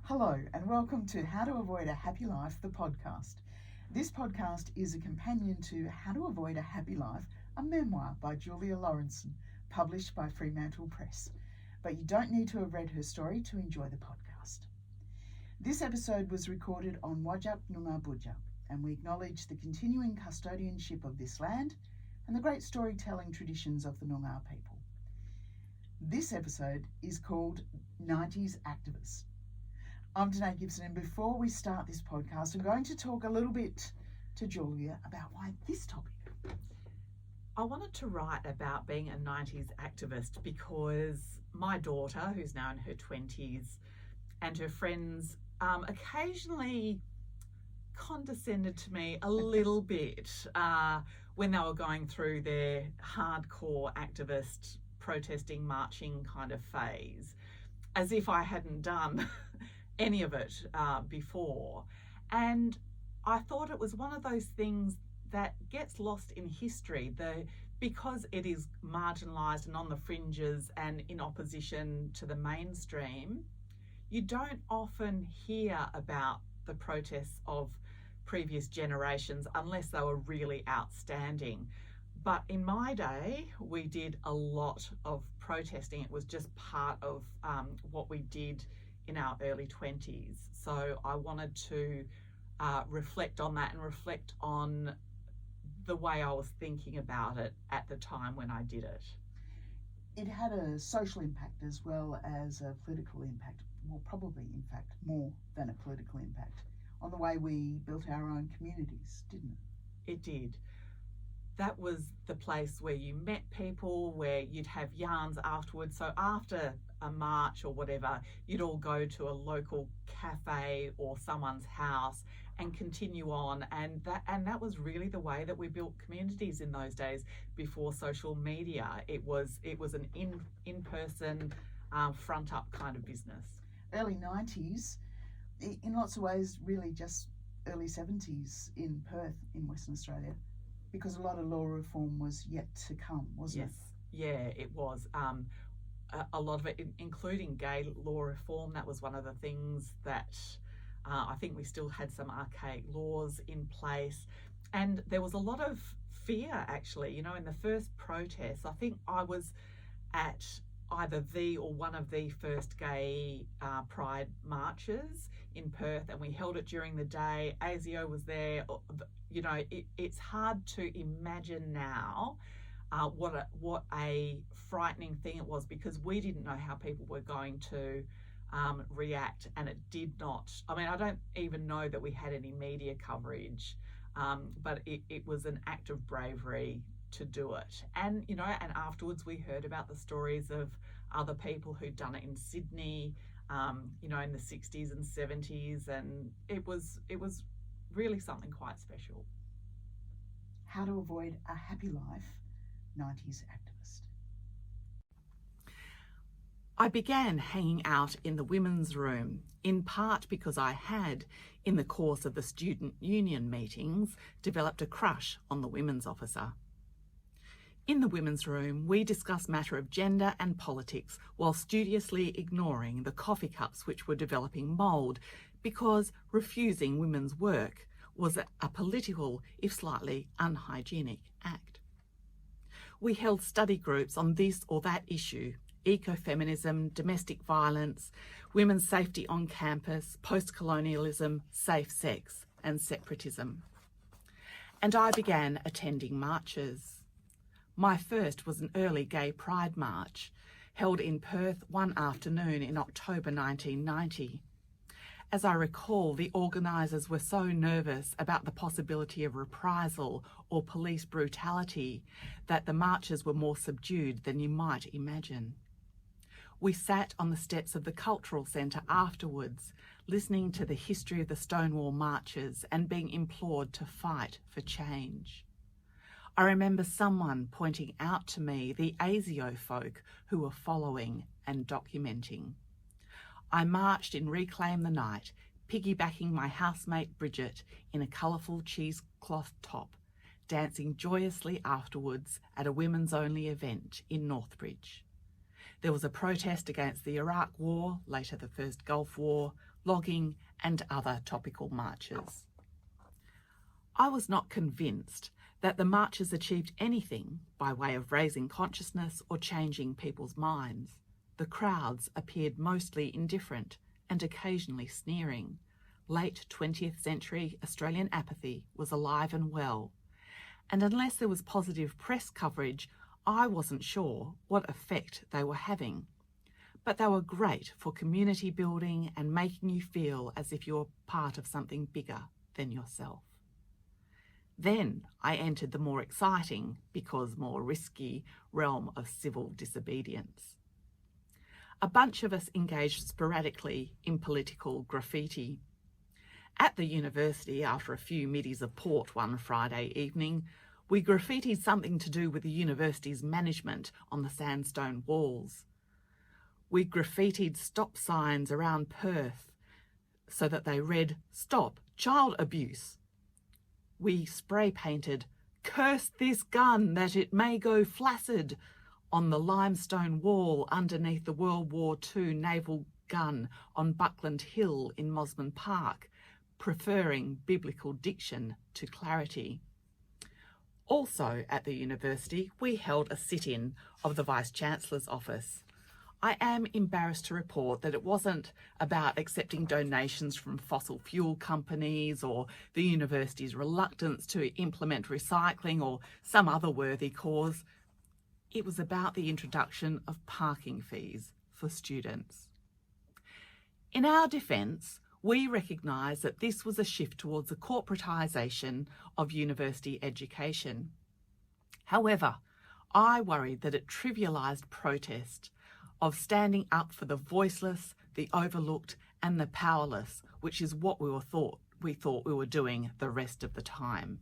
Hello and welcome to How to Avoid a Happy Life, the podcast. This podcast is a companion to How to Avoid a Happy Life, a memoir by Julia Lawrinson, published by Fremantle Press. But you don't need to have read her story to enjoy the podcast. This episode was recorded on Wajak Noongar Boodja, and we acknowledge the continuing custodianship of this land and the great storytelling traditions of the Noongar people. This episode is called 90s Activist. I'm Danae Gibson, and before we start this podcast, I'm going to talk a little bit to Julia about why this topic. I wanted to write about being a 90s activist because my daughter, who's now in her 20s, and her friends occasionally condescended to me a little bit when they were going through their hardcore activist protesting, marching kind of phase, as if I hadn't done any of it before. And I thought it was one of those things that gets lost in history, because it is marginalised and on the fringes and in opposition to the mainstream. You don't often hear about the protests of previous generations unless they were really outstanding. But in my day, we did a lot of protesting. It was just part of what we did in our early 20s. So I wanted to reflect on that and reflect on the way I was thinking about it at the time when I did it. It had a social impact as well as a political impact, well, probably, in fact, more than a political impact on the way we built our own communities, didn't it? It did. That was the place where you met people, where you'd have yarns afterwards. So after a march or whatever, you'd all go to a local cafe or someone's house and continue on. And that was really the way that we built communities in those days before social media. It was an in-person, front up kind of business. Early 90s, in lots of ways, really just early 70s in Perth in Western Australia, because a lot of law reform was yet to come, wasn't it? Yes, yeah, it was. A lot of it, including gay law reform, that was one of the things that I think we still had some archaic laws in place. And there was a lot of fear, actually. You know, in the first protests, I think I was at either the or one of the first gay pride marches in Perth, and we held it during the day. ASIO was there. You know, it's hard to imagine now what a frightening thing it was, because we didn't know how people were going to react, and it did not. I mean, I don't even know that we had any media coverage, but it was an act of bravery to do it. And, you know, and afterwards we heard about the stories of other people who'd done it in Sydney, you know, in the 60s and 70s, and it was really something quite special. How to avoid a happy life, 90s activist. I began hanging out in the women's room, in part because I had, in the course of the student union meetings, developed a crush on the women's officer. In the women's room, we discussed matter of gender and politics while studiously ignoring the coffee cups which were developing mould, because refusing women's work was a political, if slightly unhygienic, act. We held study groups on this or that issue: ecofeminism, domestic violence, women's safety on campus, post-colonialism, safe sex, and separatism. And I began attending marches. My first was an early gay pride march, held in Perth one afternoon in October 1990. As I recall, the organisers were so nervous about the possibility of reprisal or police brutality that the marches were more subdued than you might imagine. We sat on the steps of the Cultural Centre afterwards, listening to the history of the Stonewall marches and being implored to fight for change. I remember someone pointing out to me the ASIO folk who were following and documenting. I marched in Reclaim the Night, piggybacking my housemate Bridget in a colourful cheesecloth top, dancing joyously afterwards at a women's-only event in Northbridge. There was a protest against the Iraq War, later the First Gulf War, logging and other topical marches. I was not convinced that the marches achieved anything by way of raising consciousness or changing people's minds. The crowds appeared mostly indifferent and occasionally sneering. Late 20th century Australian apathy was alive and well, and unless there was positive press coverage, I wasn't sure what effect they were having. But they were great for community building and making you feel as if you're part of something bigger than yourself. Then I entered the more exciting, because more risky, realm of civil disobedience. A bunch of us engaged sporadically in political graffiti. At the university, after a few middies of port one Friday evening, we graffitied something to do with the university's management on the sandstone walls. We graffitied stop signs around Perth so that they read, "Stop Child Abuse." We spray painted, "Curse this gun that it may go flaccid," on the limestone wall underneath the World War II naval gun on Buckland Hill in Mosman Park, preferring biblical diction to clarity. Also at the university, we held a sit-in of the Vice-Chancellor's office. I am embarrassed to report that it wasn't about accepting donations from fossil fuel companies or the university's reluctance to implement recycling or some other worthy cause. It was about the introduction of parking fees for students. In our defence, we recognise that this was a shift towards the corporatisation of university education. However, I worried that it trivialised protest, of standing up for the voiceless, the overlooked and the powerless, which is what we thought we were doing the rest of the time.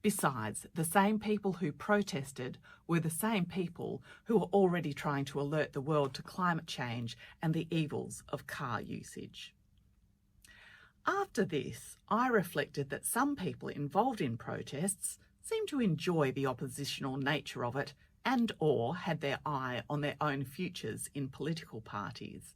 Besides, the same people who protested were the same people who were already trying to alert the world to climate change and the evils of car usage. After this, I reflected that some people involved in protests seemed to enjoy the oppositional nature of it and or had their eye on their own futures in political parties.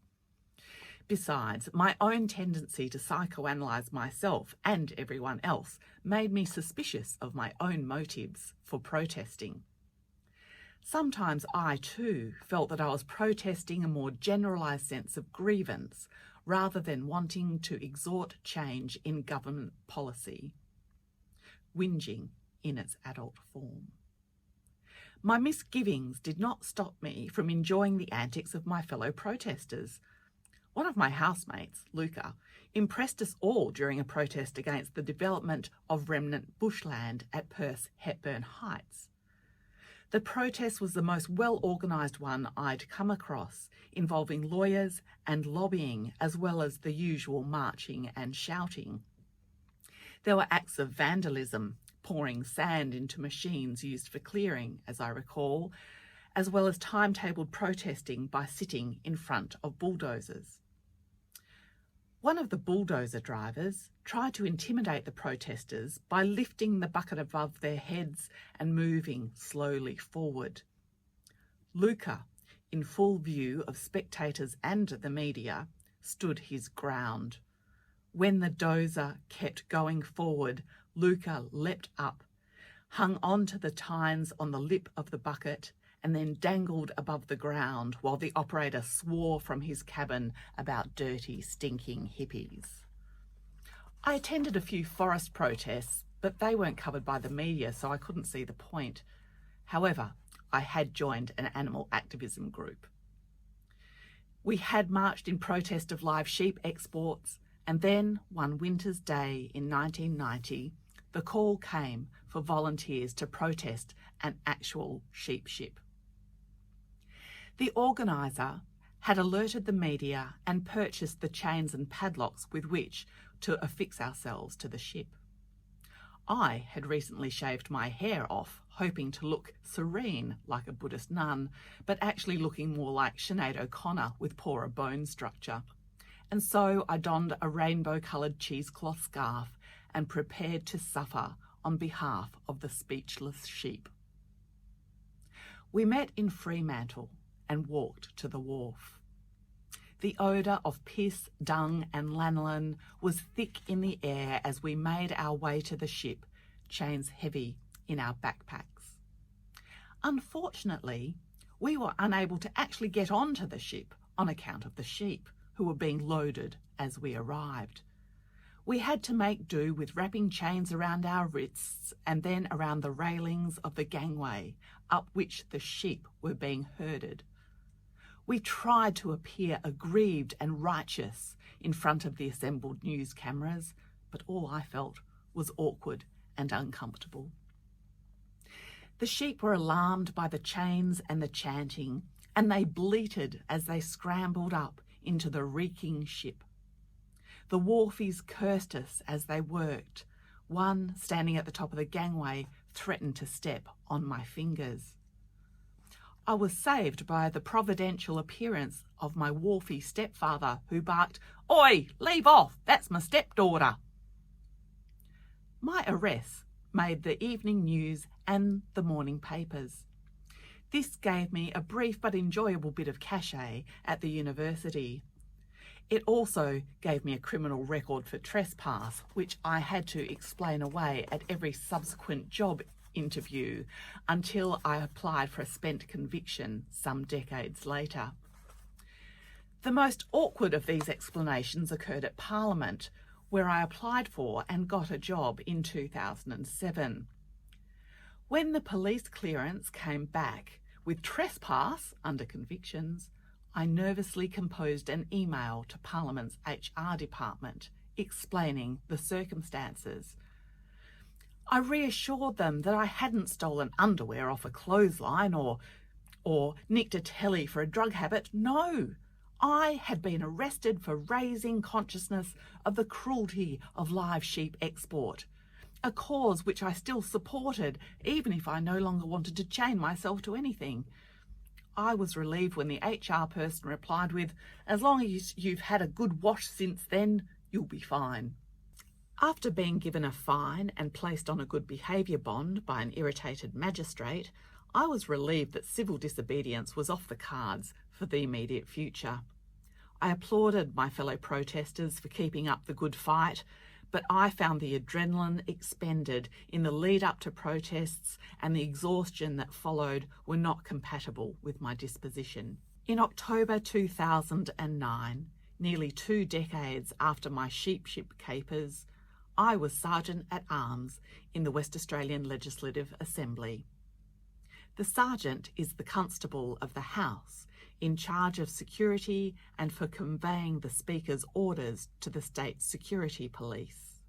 Besides, my own tendency to psychoanalyse myself and everyone else made me suspicious of my own motives for protesting. Sometimes I too felt that I was protesting a more generalised sense of grievance rather than wanting to exhort change in government policy. Whinging in its adult form. My misgivings did not stop me from enjoying the antics of my fellow protesters. One of my housemates, Luca, impressed us all during a protest against the development of remnant bushland at Perth's Hepburn Heights. The protest was the most well-organised one I'd come across, involving lawyers and lobbying, as well as the usual marching and shouting. There were acts of vandalism, pouring sand into machines used for clearing, as I recall, as well as timetabled protesting by sitting in front of bulldozers. One of the bulldozer drivers tried to intimidate the protesters by lifting the bucket above their heads and moving slowly forward. Luca, in full view of spectators and the media, stood his ground. When the dozer kept going forward, Luca leapt up, hung on to the tines on the lip of the bucket, and then dangled above the ground while the operator swore from his cabin about dirty, stinking hippies. I attended a few forest protests, but they weren't covered by the media, so I couldn't see the point. However, I had joined an animal activism group. We had marched in protest of live sheep exports, and then, one winter's day in 1990, the call came for volunteers to protest an actual sheep ship. The organiser had alerted the media and purchased the chains and padlocks with which to affix ourselves to the ship. I had recently shaved my hair off, hoping to look serene like a Buddhist nun, but actually looking more like Sinead O'Connor with poorer bone structure. And so I donned a rainbow-coloured cheesecloth scarf and prepared to suffer on behalf of the speechless sheep. We met in Fremantle and walked to the wharf. The odour of piss, dung and lanolin was thick in the air as we made our way to the ship, chains heavy in our backpacks. Unfortunately, we were unable to actually get onto the ship on account of the sheep, who were being loaded as we arrived. We had to make do with wrapping chains around our wrists and then around the railings of the gangway up which the sheep were being herded. We tried to appear aggrieved and righteous in front of the assembled news cameras, but all I felt was awkward and uncomfortable. The sheep were alarmed by the chains and the chanting, and they bleated as they scrambled up into the reeking ship. The wharfies cursed us as they worked. One, standing at the top of the gangway, threatened to step on my fingers. I was saved by the providential appearance of my wharfie stepfather, who barked, "Oi, leave off, that's my stepdaughter." My arrest made the evening news and the morning papers. This gave me a brief but enjoyable bit of cachet at the university. It also gave me a criminal record for trespass, which I had to explain away at every subsequent job interview until I applied for a spent conviction some decades later. The most awkward of these explanations occurred at Parliament, where I applied for and got a job in 2007. When the police clearance came back with trespass under convictions, I nervously composed an email to Parliament's HR department explaining the circumstances. I reassured them that I hadn't stolen underwear off a clothesline or nicked a telly for a drug habit. No, I had been arrested for raising consciousness of the cruelty of live sheep export, a cause which I still supported even if I no longer wanted to chain myself to anything. I was relieved when the HR person replied with, "As long as you've had a good wash since then, you'll be fine." After being given a fine and placed on a good behaviour bond by an irritated magistrate, I was relieved that civil disobedience was off the cards for the immediate future. I applauded my fellow protesters for keeping up the good fight, but I found the adrenaline expended in the lead up to protests and the exhaustion that followed were not compatible with my disposition. In October 2009, nearly 2 decades after my sheep ship capers, I was Sergeant at Arms in the West Australian Legislative Assembly. The Sergeant is the Constable of the House, in charge of security and for conveying the Speaker's orders to the State Security Police.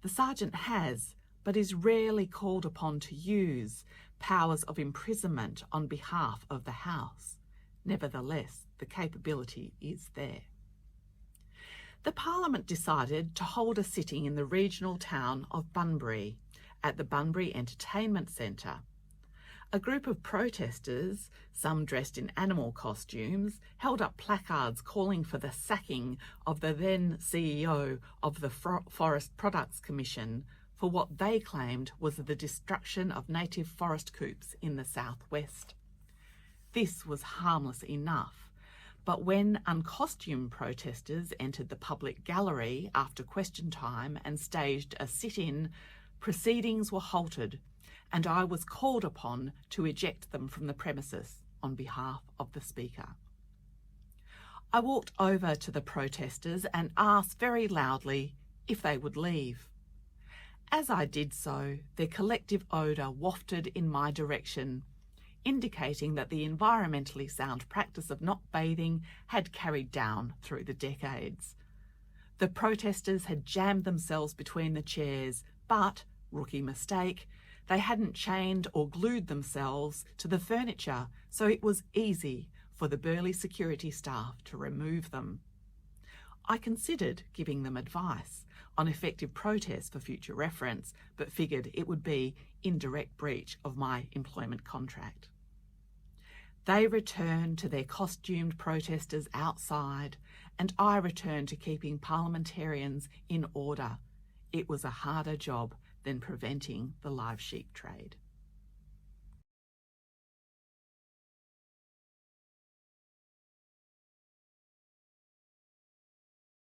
The Sergeant has, but is rarely called upon to use, powers of imprisonment on behalf of the House. Nevertheless, the capability is there. The Parliament decided to hold a sitting in the regional town of Bunbury at the Bunbury Entertainment Centre. A group of protesters, some dressed in animal costumes, held up placards calling for the sacking of the then CEO of the Forest Products Commission for what they claimed was the destruction of native forest coops in the southwest. This was harmless enough. But when uncostumed protesters entered the public gallery after question time and staged a sit-in, proceedings were halted and I was called upon to eject them from the premises on behalf of the Speaker. I walked over to the protesters and asked very loudly if they would leave. As I did so, their collective odour wafted in my direction, indicating that the environmentally sound practice of not bathing had carried down through the decades. The protesters had jammed themselves between the chairs, but, rookie mistake, they hadn't chained or glued themselves to the furniture, so it was easy for the burly security staff to remove them. I considered giving them advice on effective protest for future reference, but figured it would be in direct breach of my employment contract. They returned to their costumed protesters outside, and I returned to keeping parliamentarians in order. It was a harder job than preventing the live sheep trade.